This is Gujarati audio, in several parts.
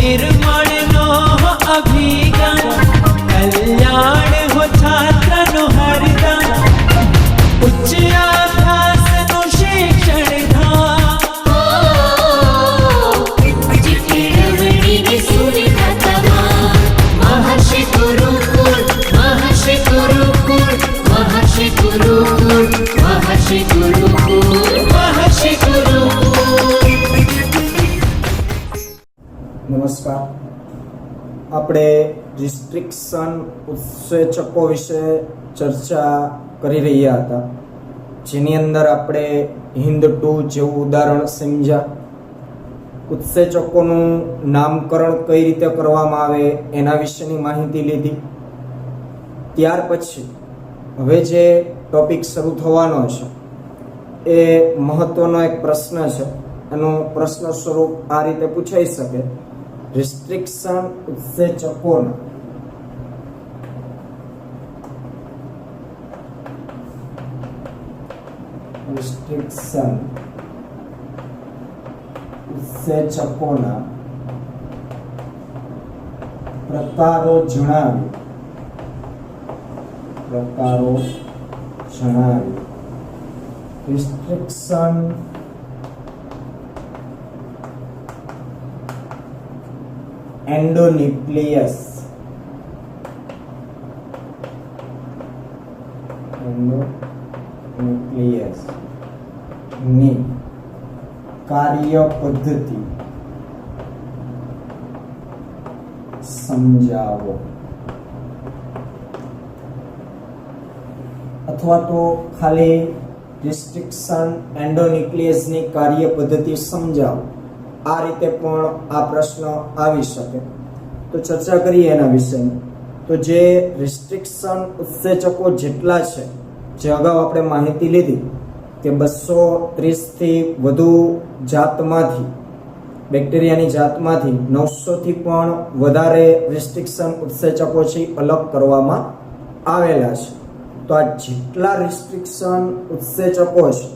निर्मळनो अभिगम कल्याण हो छात्रनो हरदम उच्च अभ्यासनो शिक्षण धाम केळवणीने सुविधा तमाम महर्षि गुरुकुल महर्षि गुरुकुल महर्षि गुरुकुल महर्षि गुरुकुल महर्षि गुरुकुल। નમસ્કાર, આપણે રિસ્ટ્રિક્શન ઉત્સેચકો વિશે ચર્ચા કરી રહ્યા હતા, જેની અંદર આપણે હિન્દ 2 જેવું ઉદાહરણ સમજ્યા. ઉત્સેચકોનું નામકરણ કઈ રીતે કરવામાં આવે એના વિશેની માહિતી લીધી. ત્યાર પછી હવે જે ટોપિક શરૂ થવાનો છે એ મહત્વનો એક પ્રશ્ન છે. એનું પ્રશ્ન સ્વરૂપ આ રીતે પૂછાઈ શકે: રિસ્ટ્રિક્શન ઉત્સેચકોના પ્રકારો જણાવી. રિસ્ટ્રિક્શન એન્ડોન્યુક્લિયસ ની કાર્ય પદ્ધતિ સમજાવો, અથવા તો ખાલી રિસ્ટ્રિક્શન એન્ડોન્યુક્લિયસની કાર્ય પદ્ધતિ સમજાવો, આ રીતે પણ આ પ્રશ્ન આવી શકે. તો ચર્ચા કરીએ એના વિશેની. તો જે રિસ્ટ્રિક્શન ઉત્સેચકો જેટલા છે, જે અગાઉ આપણે માહિતી લીધી કે 230 થી વધુ જાતમાંથી, બેક્ટેરિયાની જાતમાંથી 900 થી પણ વધારે રિસ્ટ્રિક્શન ઉત્સેચકો છે અલગ કરવામાં આવેલા છે. તો આ જેટલા રિસ્ટ્રિક્શન ઉત્સેચકો છે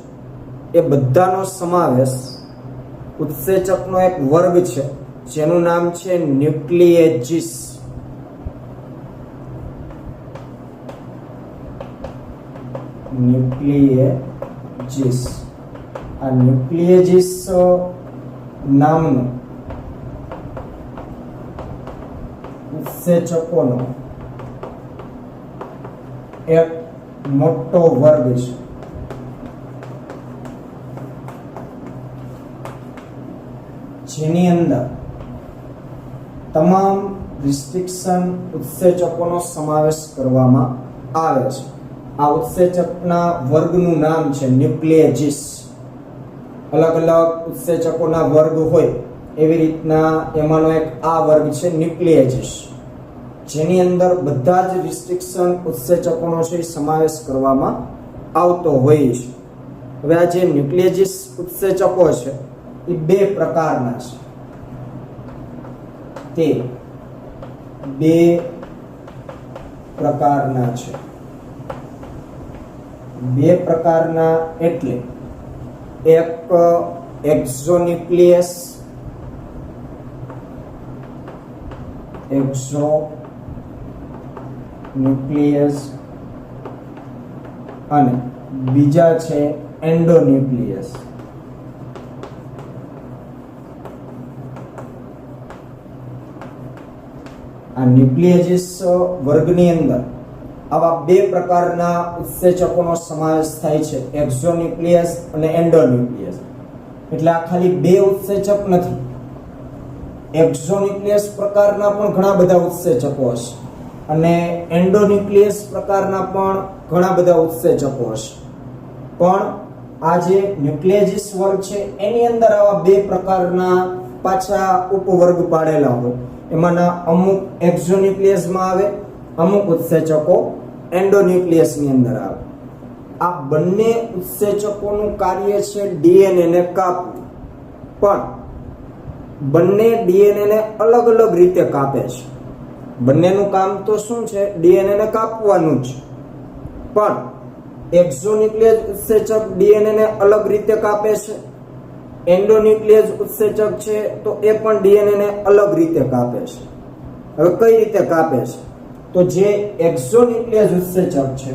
એ બધાનો સમાવેશ ઉત્સેચકનો એક વર્ગ છે જેનું નામ છે ન્યુક્લિએજીસ. આ ન્યુક્લિએજીસ નામનો ઉત્સેચકોનો એક મોટો વર્ગ છે. જેની અંદર તમામ રિસ્ટ્રિક્શન ઉત્સેચકોનો સમાવેશ કરવામાં આવે છે. આ ઉત્સેચકના વર્ગનું નામ છે ન્યુક્લિએજીસ. અલગ અલગ ઉત્સેચકોના વર્ગ હોય એવી રીતના એમાંનો એક આ વર્ગ છે ન્યુક્લિએજીસ, જેની અંદર બધા જ રિસ્ટ્રિક્શન ઉત્સેચકોનો છે સમાવેશ કરવામાં આવતો હોય છે. હવે આ જે ન્યુક્લિએજીસ ઉત્સેચકો છે એ બે પ્રકારના છે. તે બે પ્રકારના છે. બે પ્રકારના એટલે એક એક્ઝોન્યુક્લિયસ અને બીજા છે એન્ડોન્યુક્લિયસ. આ ન્યુક્લિએજીસ વર્ગની અંદર આવા બે પ્રકારના ઉત્સેચકોનો સમાવેશ થાય છે, એક્ઝોન્યુક્લિયસ અને એન્ડોન્યુક્લિયસ. એટલે આ ખાલી બે ઉત્સેચક નથી. એક્ઝોન્યુક્લિયસ પ્રકારના પણ ઘણા બધા ઉત્સેચકો હશે અને એન્ડોન્યુક્લિયસ પ્રકારના પણ ઘણા બધા ઉત્સેચકો હશે. પણ આ જે ન્યુક્લિએજીસ વર્ગ છે એની અંદર આવા બે પ્રકારના પાછા ઉપવર્ગ પાડેલા હોય. એમાંના અમુક એક્ઝોન્યુક્લિયસમાં આવે, અમુક ઉત્સેચકો એન્ડોન્યુક્લિયસની અંદર આવે. આ બંને ઉત્સેચકોનું કાર્ય છે ડીએનએ ને કાપવું, પણ બંને ડીએનએ ને અલગ અલગ રીતે કાપે છે. બંનેનું કામ તો શું છે? ડીએનએ ને કાપવાનું જ. પણ એક્ઝોન્યુક્લિયસ ઉત્સેચક ડીએનએ ને અલગ રીતે કાપે છે એન્ડોન્યુક્લિયસ ઉત્સેચક છે તો એ પણ ડીએનએ ને અલગ રીતે કાપે છે. હવે કઈ રીતે કાપે છે? તો જે એક્ઝોન્યુક્લિયસ ઉત્સેચક છે,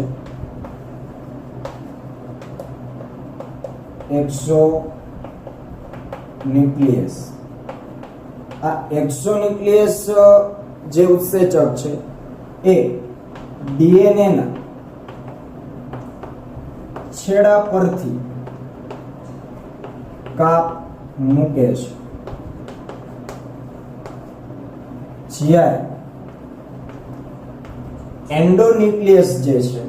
એક્ઝોન્યુક્લિયસ, આ એક્ઝોન્યુક્લિયસ જે ઉત્સેચક છે એ ડીએનએ ના છેડા પરથી કાપ મૂકે છે. જ્યારે એન્ડોન્યુક્લિયસ જે છે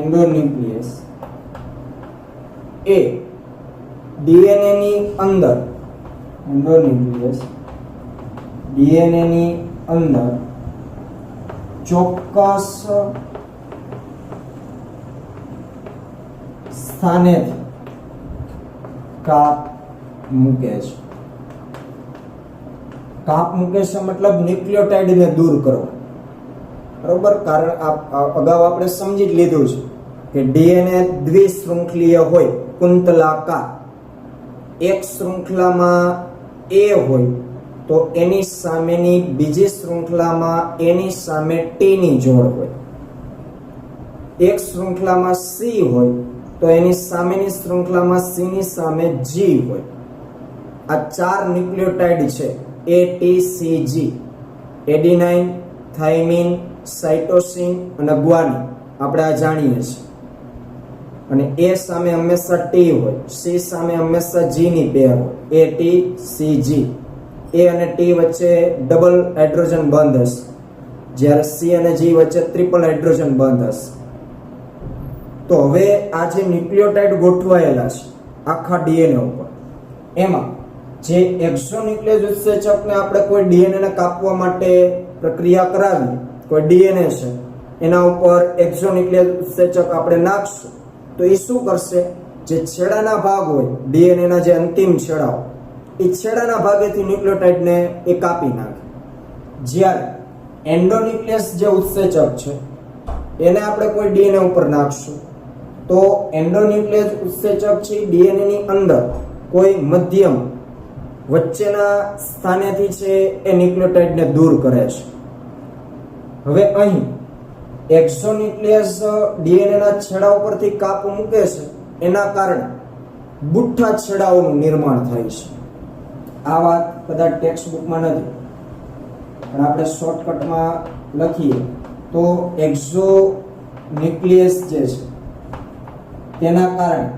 એન્ડોન્યુક્લિયસ એ ડીએનએ ની અંદર એન્ડોન્યુક્લિયસ ડીએનએ ની અંદર ચોક્કસ સ્થાનેથી કાપ મૂકે છે. કાપ મૂકે છે મતલબ ન્યુક્લિયોટાઇડને દૂર કરો, બરોબર. કારણ અગાઉ આપણે સમજી જ લીધું છે કે ડીએનએ દ્વિશૃંખલીય હોય, કુંતલાકાર. એક શૃંખલામાં એ હોય તો એની સામેની બીજી શૃંખલામાં એની સામે ટી ની જોડ હોય. એક શૃંખલામાં સી હોય તો એની સામેની શૃંખલામાં સી ની સામે જી હોય. આ 4 ન્યુક્લિયોટાઇડ છે, ATCG, એડિનાઇન, થાઇમિન, સાઇટોસિન અને ગ્વાનિન. આપણે આ જાણીએ છીએ. અને એ સામે હંમેશા ટી હોય, સી સામે હંમેશા જી ની પેર હોય, ATCG. એ અને ટી વચ્ચે ડબલ હાઇડ્રોજન બંધ હશે, જ્યારે સી અને જી વચ્ચે ટ્રિપલ હાઇડ્રોજન બંધ હશે. તો હવે આ જે ન્યુક્લિયોટાઇડ ગોઠવાયેલા છે આખા ડીએનએ ઉપર, એમાં જે એક્ઝોન્યુક્લિયસ ઉત્સેચકને આપણે કોઈ ડીએનએ ને કાપવા માટે પ્રક્રિયા કરાવી, કોઈ ડીએનએ છે એના ઉપર એક્ઝોન્યુક્લિયસ ઉત્સેચક આપણે નાખશું તો એ શું કરશે? જે છેડાના ભાગ હોય ડીએનએ ના, જે અંતિમ છેડાઓ, એ છેડાના ભાગેથી ન્યુક્લિયોટાઇડને એ કાપી નાખે. જ્યારે એન્ડોન્યુક્લિયસ જે ઉત્સેચક છે એને આપણે કોઈ ડીએનએ ઉપર નાખશું તો એન્ડોન્યુક્લિયસ ઉત્સેચક છે ડીએનએ ની અંદર કોઈ મધ્યમ વચ્ચેના સ્થાનેથી છે એ ન્યુક્લિયોટાઇડને દૂર કરે છે. હવે અહીં એક્ઝોન્યુક્લિયસ ડીએનએ ના છેડા ઉપરથી કાપ મૂકે છે, એના કારણે બુઠ્ઠા છેડાઓનું નિર્માણ થાય છે. આ વાત કદાચ ટેક્સ્ટ બુકમાં નથી, પણ આપણે શોર્ટકટમાં લખીએ તો એક્ઝોન્યુક્લિયસ જે છે તેના કારણે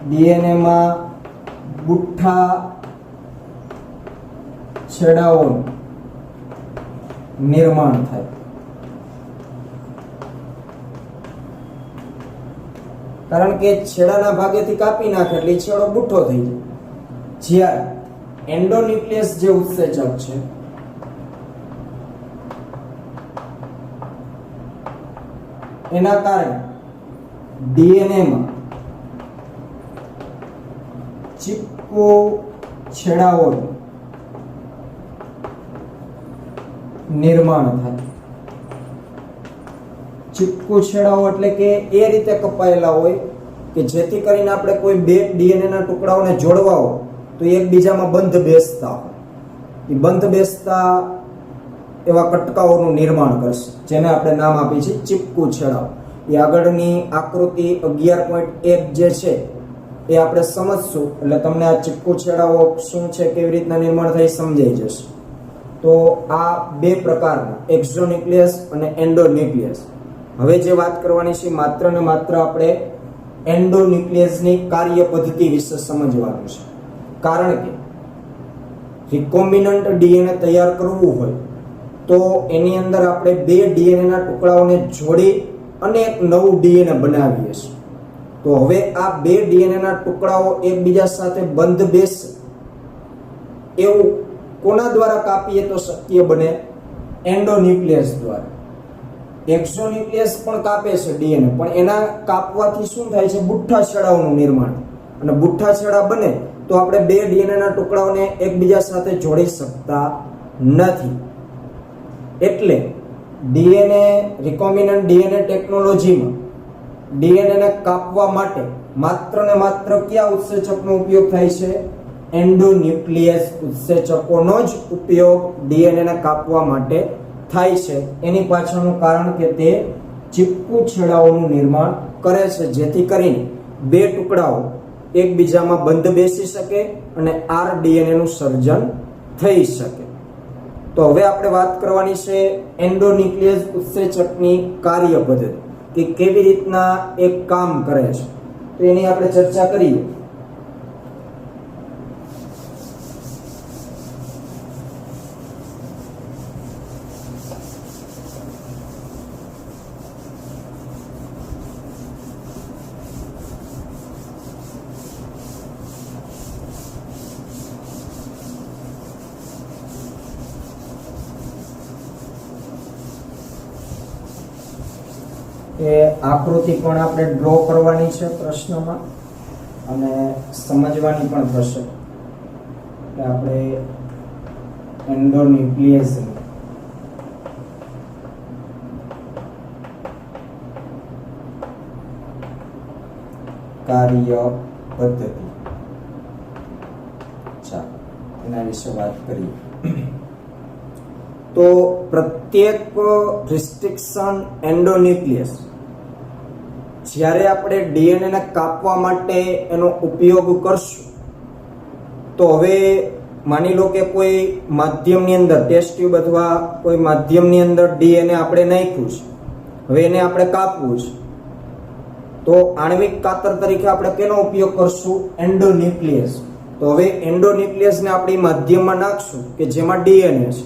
ડીએનએ માં બુઠ્ઠા છેડાઓનું નિર્માણ થાય. કારણ કે છેડાના ભાગેથી કાપી નાખે એટલે છેડો બુઠ્ઠો થઈ જાય. જ્યારે એન્ડોન્યુક્લિયસ જે ઉત્સેચક છે એના કારણે ડીએનએ માં ચીપકો છેડાઓનું નિર્માણ થાય. ચીપકુ છેડાઓ એટલે કે એ રીતે કપાયેલા હોય કે જેથી કરીને આપણે કોઈ બે ડીએનએ ના ટુકડાઓને જોડવા હોય તો એકબીજામાં બંધ બેસતા હોય. એ બંધ બેસતા એવા કટકાઓનું નિર્માણ કરશે, જેને આપણે નામ આપી છે ચીપકુ છેડાઓ. એ આગળની આકૃતિ 11.1 જે છે એ આપણે સમજશું એટલે તમને આ ચીપકુ છેડાઓ શું છે, કેવી રીતના નિર્માણ થાય સમજાઈ જશે. તો આ બે પ્રકારના એક્ઝોન્યુક્લિયસ અને એન્ડોન્યુક્લિયસ. હવે જે વાત કરવાની છે માત્ર ને માત્ર આપણે એન્ડોન્યુક્લિયસની કાર્ય પદ્ધતિ વિશે સમજવાનું છે. કારણ કે રિકોમ્બિનન્ટ ડીએનએ તૈયાર કરવું હોય તો એની અંદર આપણે બે ડીએનએ ના ટુકડાઓને જોડી અને એક નવું ડીએનએ બનાવીએ છીએ. તો હવે આ બે ડીએનએ ના ટુકડાઓ એકબીજા સાથે બંધ બેસે એવું કોના દ્વારા કાપીએ તો શક્ય બને? એન્ડોન્યુક્લિયસ દ્વારા. એક્ઝોન્યુક્લિયસ પણ કાપે છે ડીએનએ, પણ એના કાપવાથી શું થાય છે? બુઠ્ઠા છેડાઓનું નિર્માણ. અને બુઠ્ઠા છેડા બને તો આપણે બે ડીએનએ ના ટુકડાઓને એકબીજા સાથે જોડી શકતા નથી. એટલે ડીએનએ રિકોમ્બિનન્ટ ડીએનએ ટેકનોલોજીમાં ડીએનએ ને કાપવા માટે માત્ર ને માત્ર કયા ઉત્સેચકનો ઉપયોગ થાય છે? એન્ડોન્યુક્લિયસ ઉત્સેચકોનો જ ઉપયોગ ડીએનએ ને કાપવા માટે થાય છે. એની પાછળનું કારણ કે તે ચીપકુ છેડાઓનું નિર્માણ કરે છે, જેથી કરીને બે ટુકડાઓ એકબીજામાં બંધ બેસી શકે અને આરડીએનએ નું સર્જન થઈ શકે. તો હવે આપણે વાત કરવાની છે એન્ડોન્યુક્લિયસ ઉત્સેચકની કાર્ય પદ્ધતિ, કે કેવી રીતના એક કામ કરે છે. તો એની આપણે ચર્ચા કરીએ. એ આકૃતિ પણ આપણે ડ્રો કરવાની છે પ્રશ્નમાં અને સમજવાની પણ થશે કે આપણે એન્ડોન્યુક્લિયસ કાર્ય પદ્ધતિ એના વિશે વાત કરીએ. તો પ્રત્યેક રિસ્ટ્રિક્શન એન્ડોન્યુક્લિયસ જ્યારે આપણે ડીએનએ ને કાપવા માટે એનો ઉપયોગ કરશું, તો હવે માની લો કે કોઈ માધ્યમની અંદર ટેસ્ટ ટ્યુબ અથવા કોઈ માધ્યમની અંદર ડીએનએ આપણે નાખ્યું છે, હવે એને આપણે કાપવું છે, તો આણ્વિક કાતર તરીકે આપણે કેનો ઉપયોગ કરશું? એન્ડોન્યુક્લિયસ. તો હવે એન્ડોન્યુક્લિયસને આપણે માધ્યમમાં નાખશું કે જેમાં ડીએનએ છે.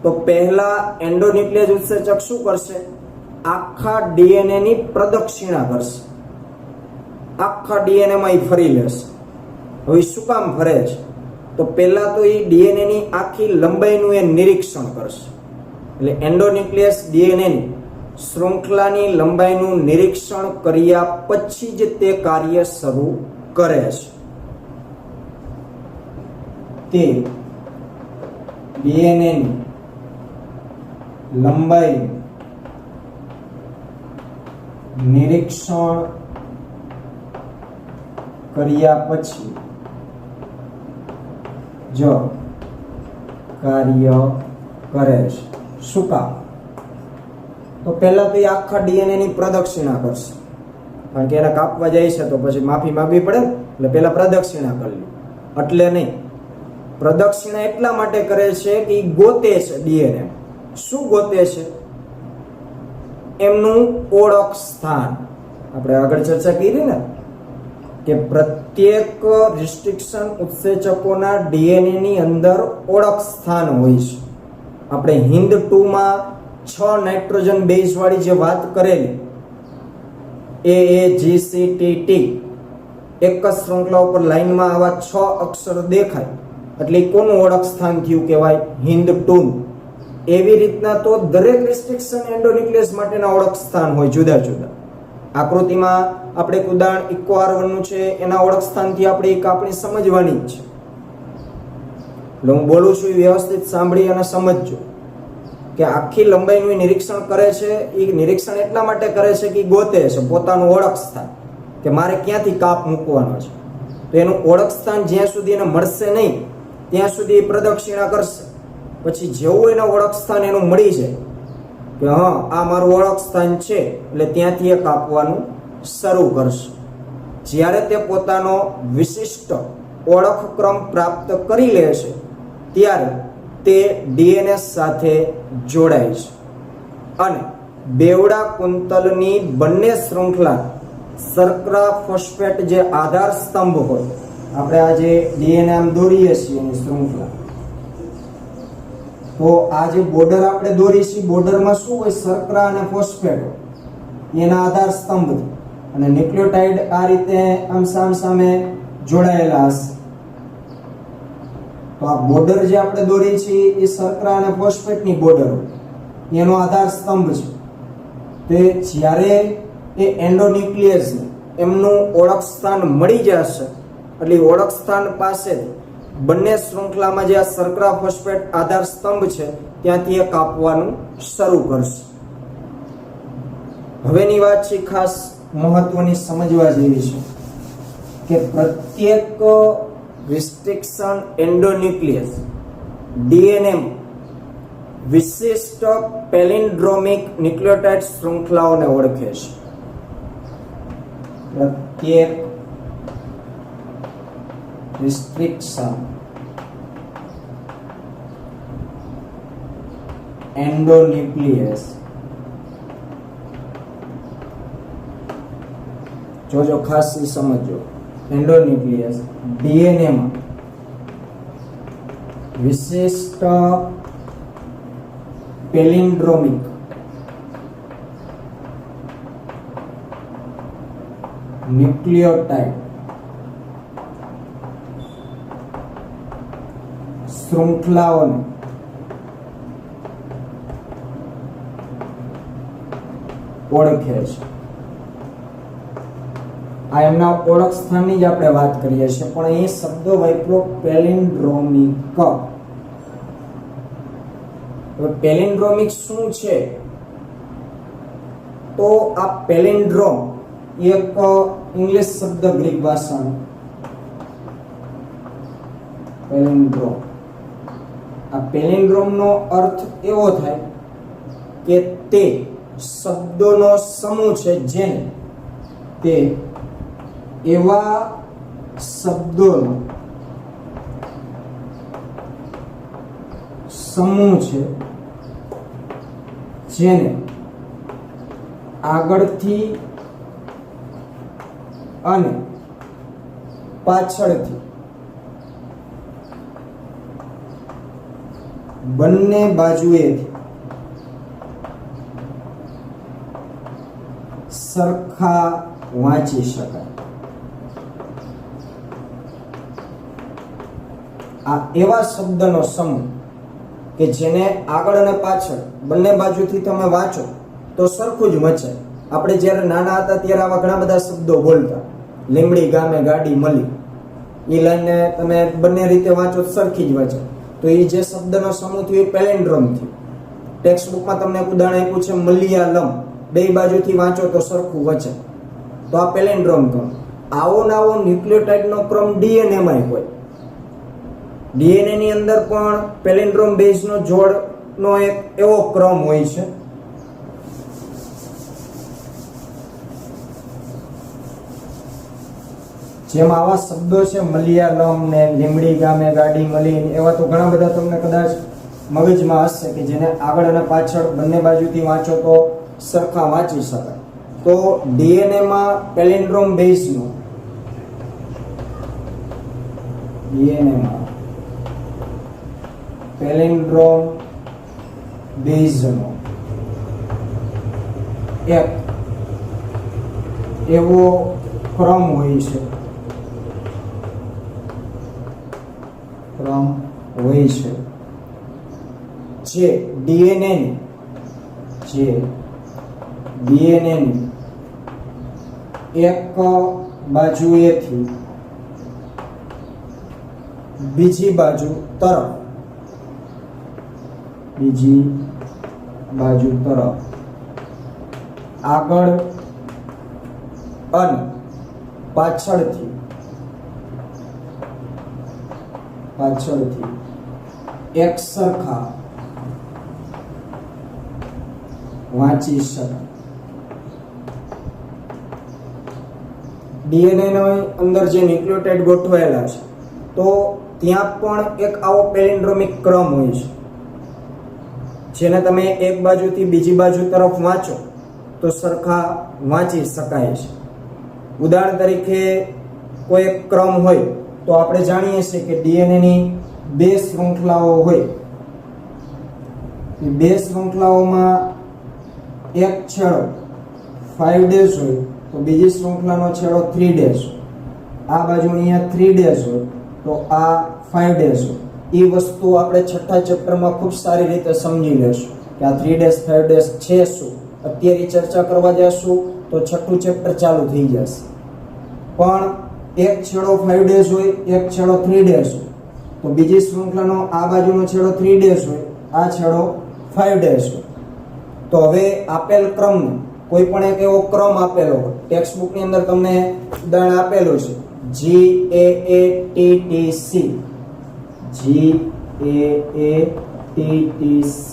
તો પહેલા એન્ડોન્યુક્લિયસ ઉત્સેચક શું કરશે? આખા ડીએનએ ની પ્રદક્ષિણા કરશે, આખા ડીએનએ માં ફરી લેશે. હવે શું કામ ફરે છે? તો પહેલા તો એ ડીએનએ ની આખી લંબાઈનું એ નિરીક્ષણ કરશે. એટલે એન્ડોન્યુક્લિયસ ડીએનએ ની શૃંખલાની લંબાઈનું નિરીક્ષણ કર્યા પછી જ તે કાર્ય શરૂ કરે છે. તે ડીએનએ ની લંબાઈ નિરીક્ષણ કર્યા પછી જો કાર્ય કરે છે. શું કામ? તો પહેલા તો એ આખા ડીએનએ ની પ્રદક્ષિણા કરશે, કારણ કે એને કાપવા જાય છે તો પછી માફી માંગવી પડે ને, એટલે પહેલા પ્રદક્ષિણા કરી લે. એટલે નહીં, પ્રદક્ષિણા એટલા માટે કરે છે કે એ ગોતે છે ડીએનએ. શું ગોતે છે? એમનું ઓળખ સ્થાન. આપણે આગળ ચર્ચા કરી ને કે પ્રત્યેક રિસ્ટ્રિક્શન ઉત્સેચકોના ડીએનએ ની અંદર ઓળખ સ્થાન હોય છે. આપણે હિન્દ 2 માં 6 નાઇટ્રોજન બેઝ વાળી જે વાત કરેલી AAGCTT, એક જ શૃંખલા ઉપર લાઈનમાં આવા 6 અક્ષર દેખાય એટલે કોનું ઓળખ સ્થાન થયું કહેવાય? હિન્દ 2. એવી રીતના તો દરેક રિસ્ટ્રિક્શન એન્ડોન્યુક્લિયસ માટેના ઓળખ સ્થાન હોય જુદા જુદા. આકૃતિમાં આપણે એક ઉદાહરણ ઇકો R1 નું છે, એના ઓળખ સ્થાનથી આપણે એક આપણી સમજવાની જ છે. એટલે હું બોલું છું વ્યવસ્થિત સાંભળી અને સમજજો કે આખી લંબાઈનું નિરીક્ષણ કરે છે. એ નિરીક્ષણ એટલા માટે કરે છે કે ગોતે છે પોતાનું ઓળખ સ્થાન, કે મારે ક્યાંથી કાપ મૂકવાનો છે. તો એનું ઓળખ સ્થાન જ્યાં સુધી એને મળશે નહીં ત્યાં સુધી પ્રદક્ષિણા કરશે. પછી જેવું એના ઓળખ સ્થાન એનું મળી જાય કે હા આ મારું ઓળખ સ્થાન છે, એટલે ત્યાંથી એ કાપવાનું શરૂ કરશે. જ્યારે તે પોતાનો વિશિષ્ટ ઓળખ ક્રમ પ્રાપ્ત કરી લે છે ત્યારે તે ડીએનએ સાથે જોડાય છે અને બેવડા કુંતલની બંને શૃંખલા શર્કરા ફોસ્ફેટ જે આધાર સ્તંભ હોય, આપણે આ જે ડીએનએ આમ દોરીએ છીએ એની શૃંખલા, તો આ જે બોર્ડર આપણે દોરી છીએ, બોર્ડરમાં શું હોય? શર્કરા અને ફોસ્ફેટ એના આધાર સ્તંભ અને ન્યુક્લિયોટાઇડ આ રીતે આમ સામે જોડાયેલા હશે. તો આ બોર્ડર જે આપણે દોરી છીએ એ શર્કરા અને ફોસ્ફેટની બોર્ડર એનો આધાર સ્તંભ છે. તે જ્યારે એ એન્ડોન્યુક્લિયસ એમનું ઓળખ સ્થાન મળી જશે એટલે ઓળખ સ્થાન પાસે બંને શૃંખલામાં જે આ શર્કરા ફોસ્ફેટ આધાર સ્તંભ છે ત્યાંથી એ કાપવાનું શરૂ કરશે. હવેની વાત છે ખાસ મહત્વની સમજવા જેવી છે કે પ્રત્યેક રિસ્ટ્રિક્શન એન્ડોન્યુક્લિયસ ડીએનએ વિશિષ્ટ પેલિન્ડ્રોમિક ન્યુક્લિયોટાઇડ શૃંખલાઓને ઓળખે છે. પ્રત્યેક રિસ્ટ્રિક્શન એન્ડોન્યુક્લિયસ, જોજો ખાસ સમજો, એન્ડોન્યુક્લિયસ ડીએનએ માં વિશિષ્ટ પેલિન્ડ્રોમિક ન્યુક્લિયોટાઇડ શૃંખલાઓને ઓળખે છે. આ એમના ઓળખ સ્થાનની જ આપણે વાત કરીએ છીએ, પણ અહીં શબ્દ વાપરો પેલિન્ડ્રોમિક. પેલિન્ડ્રોમિક શું છે? તો આ પેલિન્ડ્રોમ એક ઇંગ્લિશ શબ્દ ગ્રીક ભાષાનો પેલિન્ડ્રોમ. આ પેલિન્ડ્રોમનો અર્થ એવો થાય કે તે શબ્દોનો સમૂહ છે જેને તે એવા શબ્દોનો સમૂહ છે જેને આગળથી અને પાછળથી બંને બાજુએથી સરખા વાંચી શકાય. આ એવા શબ્દનો સમૂહ કે જેને આગળ અને પાછળ બંને બાજુથી તમે વાંચો તો સરખું જ વચે. આપણે જ્યારે નાના હતા ત્યારે આવા ઘણા બધા શબ્દો બોલતા. લીમડી ગામે ગાડી મળી, એ લાઈને તમે બંને રીતે વાંચો સરખી જ વચે. તો એ જે શબ્દનો સમૂહ થયો એ પેલિન્ડ્રોમ થયો. ટેક્સ્ટ બુકમાં તમને એક ઉદાહરણ આપ્યું છે મલયાલમ, બે બાજુથી વાંચો તો સરખું વચે, તો આ પેલિન્ડ્રોમ ક્રમ. આવો નાવો ન્યુક્લિયોટાઇડનો ક્રમ ડીએનએ માં હોય. ડીએનએ ની અંદર પણ પેલિન્ડ્રોમ બેઝનો જોડનો એક એવો ક્રમ હોય છે જેમાં આવા શબ્દો છે મલયાલમ ને લીમડી ગામે ગાડી મળી, એવા તો ઘણા બધા તમને કદાચ મગજમાં હશે કે જેને આગળ અને પાછળ બંને બાજુથી વાંચો તો સરખા વાંચી શકાય. તો ડીએનએ માં પેલિન્ડ્રોમ બેઝનો પેલિન્ડ્રોમ બેઝનો એક એવો ક્રમ હોય છે જે ડીએનએ ની એક બાજુએથી બીજી બાજુ તરફ આગળ અને પાછળથી એક સરખા વાંચી શકાય. ડીએનએ અંદર જે ન્યુક્લિયોટાઇડ ગોઠવાયેલા છે તો ત્યાં પણ એક આવો પેલિન્ડ્રોમિક ક્રમ હોય છે જેને તમે એક બાજુથી બીજી બાજુ તરફ વાંચો તો સરખા વાંચી શકાય છે. ઉદાહરણ તરીકે કોઈ એક ક્રમ હોય તો આપણે જાણીએ છીએ કે ડીએનએ ની બે શૃંખલાઓ હોય. બે શૃંખલાઓમાં એક છેડો 5 ડેઝ હોય તો બીજી શૃંખલાનો છેડો 3 ડેઝ હોય. આ બાજુ અહીંયા 3 ડેઝ હોય તો આ 5 ડેઝ હોય. એ વસ્તુ આપણે છઠ્ઠા ચેપ્ટરમાં ખૂબ સારી રીતે સમજી લેશું કે આ 3 ડેઝ 5 ડેઝ છે શું. અત્યારે ચર્ચા કરવા જશું તો છઠ્ઠું ચેપ્ટર ચાલુ થઈ જશે. પણ એક છેડો 5 ડેઝ હોય, એક છેડો 3 ડેઝ હોય તો બીજી શૃંખલાનો આ બાજુનો છેડો 3 ડેઝ હોય, આ છેડો 5 ડેઝ હોય. તો હવે આપેલ ક્રમને કોઈ પણ એક એવો ક્રમ આપેલો હોય, ટેક્સ્ટ બુક ની અંદર તમને ઉદાહરણ આપેલું છે GAATTC, GAATTC,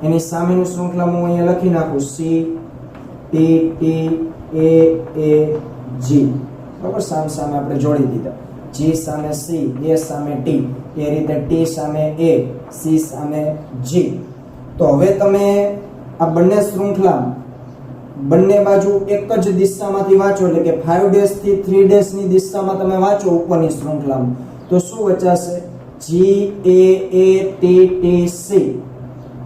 એની સામેનું શૃંખલા હું અહીંયા લખી નાખું CTTAAG, બરાબર, સામે સામે આપણે જોડી દીધા, G સામે C, A સામે T, એ રીતે T સામે A, C સામે G. તો હવે તમે આ બંને શૃંખલા બંને બાજુ એક જ દિશામાંથી વાંચો, એટલે કે 5' થી 3' ની દિશામાં તમે વાંચો ઉપરની શૃંખલામાં, તો શું વચાશે? GAATTC.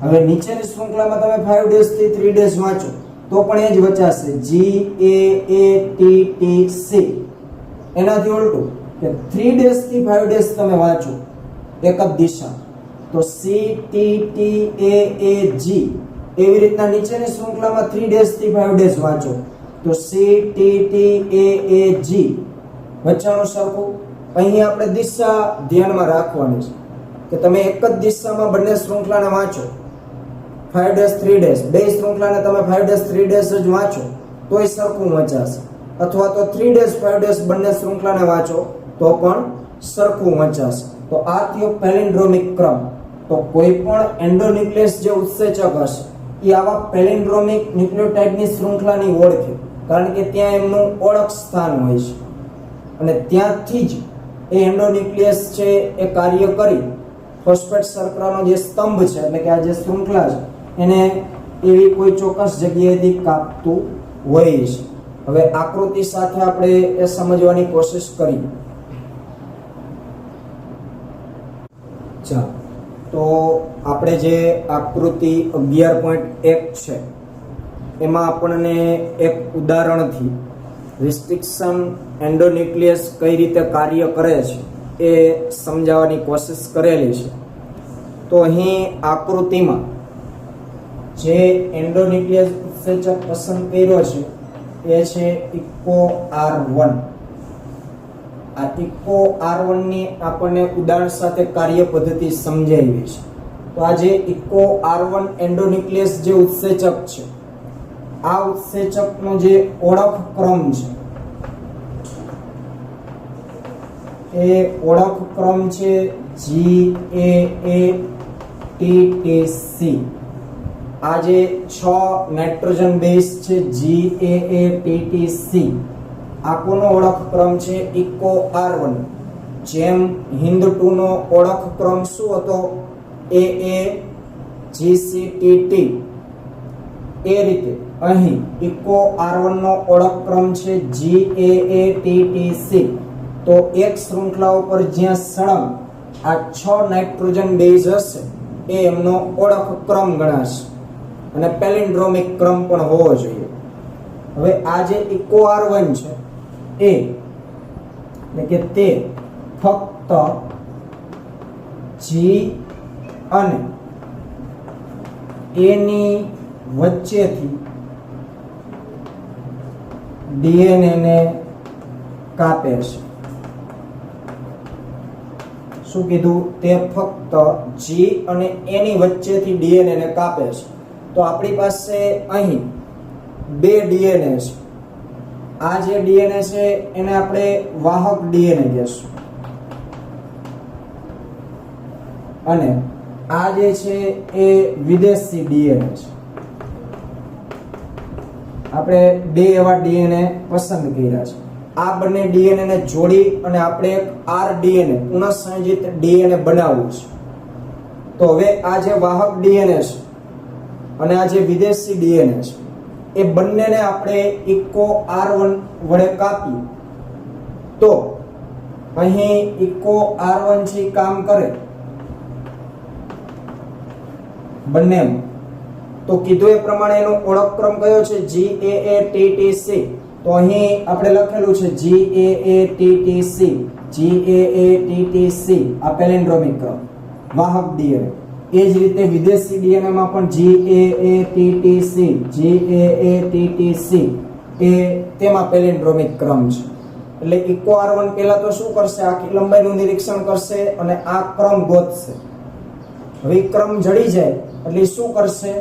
હવે નીચેની શૃંખલામાં તમે 5' થી 3' વાંચો તો પણ એ જ વચાશે, GAATTC. એનાથી ઉલટું કે 3' થી 5' તમે વાંચો એક જ દિશા, તો CTTAAG. એવી રીતના નીચેની શૃંખલામાં 3' થી 5' વાંચો તો CTTAAG. વચ્ચેનું સરખું. અહીં આપણે દિશા ધ્યાનમાં રાખવાની છે કે તમે એક જ દિશામાં બંને શૃંખલાને વાંચો, 5' 3' બે શૃંખલાને તમે 5' 3' જ વાંચો તોય સરખું વંચાશે, અથવા તો 3' 5' બંને શૃંખલાને વાંચો તો પણ સરખું વંચાશે. તો આ થયો પેલિન્ડ્રોમિક ક્રમ. તો કોઈ પણ એન્ડોન્યુક્લિયસ જે ઉત્સેચક હશે એ આવા પેલિન્ડ્રોમિક ન્યુક્લિયોટાઇડની શૃંખલાની ઓળખે, કારણ કે ત્યાં એમનું ઓળખ સ્થાન હોય છે અને ત્યાંથી જ એ એન્ડોન્યુક્લિયસ છે એ કાર્ય કરી ફોસ્ફેટ શર્કરાનો જે સ્તંભ છે, એટલે કે આ જે શૃંખલા છે, એને એવી કોઈ ચોક્કસ જગ્યાએથી કાપતું હોય છે. હવે આકૃતિ સાથે આપણે એ સમજવાની કોશિશ કરી. ચાલો, તો આપણે જે આકૃતિ 11.1 છે એમાં આપણને એક ઉદાહરણથી રિસ્ટ્રિક્શન એન્ડોન્યુક્લિયસ કઈ રીતે કાર્ય કરે છે એ સમજાવવાની કોશિશ કરેલી છે. તો અહીં આકૃતિમાં જે એન્ડોન્યુક્લિયસ ઉત્સેચક પસંદ કર્યો છે એ છે ઇકો R1. આ ઇકો R1 ની આપણને ઉદાહરણ સાથે કાર્ય પદ્ધતિ સમજાવી છે. તો આ જે ઇકો R1 એન્ડોન્યુક્લિયસ જે ઉત્સેચક છે, આ ઉત્સેચકનો જે ઓળખ ક્રમ છે એ ઓળખ ક્રમ છે GAATTC. આ જે 6 નાઇટ્રોજન બેઝ છે GAATTC, આ કોનો ઓળખ ક્રમ છે? Eco R1. જેમ હિન્દ 2 નો ઓળખ ક્રમ શું હતો? AAGCTT. એ રીતે અહીં ઇકો R1 નો ઓળખ ક્રમ છે GAATTC. તો એક શૃંખલા ઉપર જ્યાં સળંગ આ 6 નાઇટ્રોજન બેઝ હશે એ એમનો ઓળખ ક્રમ ગણાશે અને પેલિન્ડ્રોમિક ક્રમ પણ હોવો જોઈએ. હવે આ જે ઇકો R1 છે એ એટલે કે તે ફક્ત G અને A ની વચ્ચેથી DNA ને કાપે છે. શું કીધું? તે ફક્ત G અને A ની વચ્ચેથી DNA ને કાપે છે. તો આપણી પાસે અહીં 2 DNA છે. આ જે DNA છે એને આપણે વાહક DNA કહીશું અને આ જે છે એ વિદેશી DNA છે. આપણે 2 એવા DNA પસંદ કર્યા છે. આ બંને DNA ને જોડી અને આપણે એક rDNA પુનઃસંયોજિત DNA બનાવવું છે. તો હવે આ જે વાહક DNA છે અને આ જે વિદેશી DNA છે એ બંનેને આપણે ઇકો R1 વડે કાપીએ તો અહીં ઇકો R1 છે કામ કરે બંનેમાં. તો કીધું એ પ્રમાણે એનો ઓળખ ક્રમ કયો છે? GAATTC. તો અહીં આપણે લખેલું છે GAATTC. આ પેલિન્ડ્રોમિક ક્રમ વાહક DNA. એ જ રીતે વિદેશી DNA માં પણ GAATTC એ તેમાં પેલિન્ડ્રોમિક ક્રમ છે. એટલે ઇકો R1 પહેલા તો શું કરશે? આખી લંબાઈનું નિરીક્ષણ કરશે અને આ ક્રમ ગોતશે. હવે ક્રમ જડી જાય એટલે શું કરશે?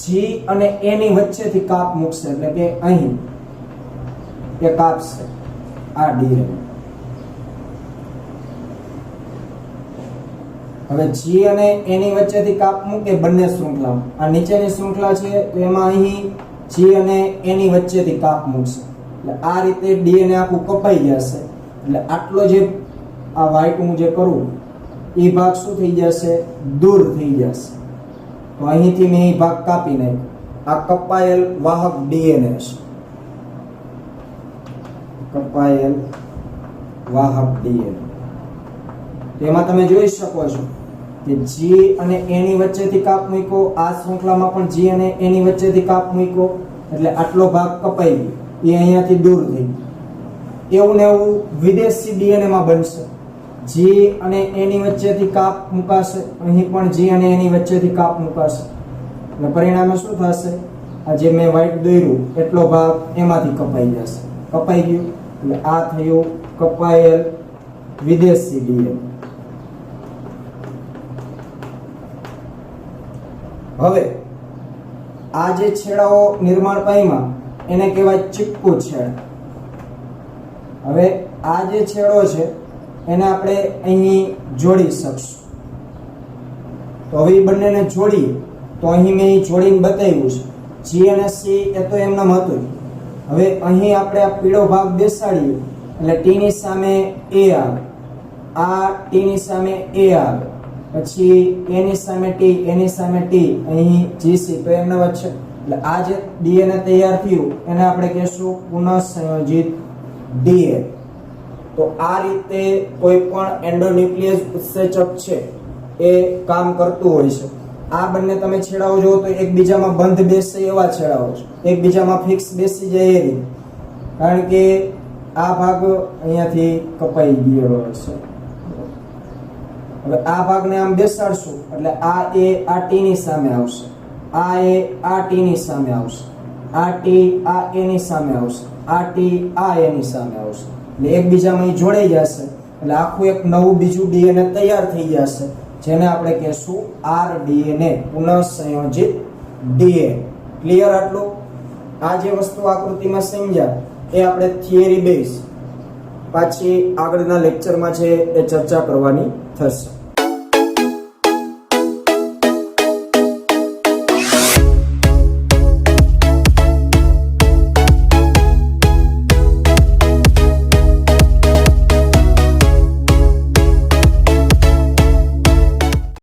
જી અને એ ની વચ્ચેથી કાપ મૂકશે એટલે કે અહીં એ કાપશે આ ડીએનએ. હવે જી અને એ ની વચ્ચેથી કાપ મૂકે બંને શૃંખલામાં. આ નીચેની શૃંખલા છે તો એમાં અહીં જી અને એ ની વચ્ચેથી કાપ મૂકશે એટલે આ રીતે ડીએનએ આખું કપાઈ જશે. એટલે આટલો જે આ વ્હાઈટ હું જે કરું એ ભાગ શું થઈ જશે? દૂર થઈ જશે. તો અહીંથી મેં એ ભાગ કાપી નાખ્યો. આ કપાયેલ વાહક ડીએનએ છે. કપાયેલ વાહક ડીએનએ. તેમાં તમે જોઈ શકો છો કે જી અને એ ની વચ્ચેથી કાપ મૂક્યો. આ શૃંખલામાં પણ જી અને એ ની વચ્ચેથી કાપ મૂક્યો એટલે આટલો ભાગ કપાઈ ગયો. એ અહીંયાથી દૂર થઈ ગયો. એવું ને એવું વિદેશી ડીએનએ માં બનશે. જી અને એ ની વચ્ચેથી કાપ મુકાશે. અહીં પણ જી અને એ ની વચ્ચેથી કાપ મુકાશે એટલે પરિણામે શું થશે? આ જે મેં વ્હાઈટ દોર્યું એટલો ભાગ એમાંથી કપાઈ જશે. કપાઈ ગયું એટલે આ થયું કપાયેલ વિદેશી ડીએનએ. હવે આ જે છેડાઓ નિર્માણ પામ્યા એને કહેવાય ચીપકુ છેડા. હવે આ જે છેડો છે એને આપણે અહીં જોડી શકશું. તો હવે બંનેને જોડીએ તો અહીં મેં જોડીને બતાવ્યું છે. જી અને સી એ તો એમનામ હતું. હવે અહીં આપણે આ પીળો ભાગ બેસાડીએ એટલે ટી ની સામે એ આવે, આ ટી ની સામે એ આવે, પછી એ ની સામે ટી, એ ની સામે ટી, અહીં જીસી તો એમના વચ્ચે. એટલે આ જે ડીએનએ તૈયાર થયું એને આપણે કહેશું પુનઃસંયોજિત ડીએનએ. તો આ રીતે કોઈ પણ એન્ડોન્યુક્લિયસ ઉત્સેચક છે એ કામ કરતું હોય છે. આ બંને તમે છેડાઓ જોવો તો એકબીજામાં બંધ બેસે એવા છેડાઓ છે. એકબીજામાં ફિક્સ બેસી જાય એ રીતે. કારણ કે આ ભાગ અહીંયાથી કપાઈ ગયો છે. હવે આ ભાગને આમ બેસાડશું એટલે આ એ આ ટી ની સામે આવશે, આ એ આ ટી ની સામે આવશે, આ ટી આ એ ની સામે આવશે, આ ટી આ એ ની સામે આવશે. એટલે એકબીજામાં જોડાઈ જશે એટલે આખું એક નવું બીજું ડીએનએ તૈયાર થઈ જશે જેને આપણે કહેશું આરડીએનએ, પુનઃસંયોજિત ડીએનએ. ક્લિયર આટલું? આ જે વસ્તુ આકૃતિમાં સમજ્યા એ આપણે થિયરી બેઝ પાછી આગળના લેક્ચરમાં છે એ ચર્ચા કરવાની થશે.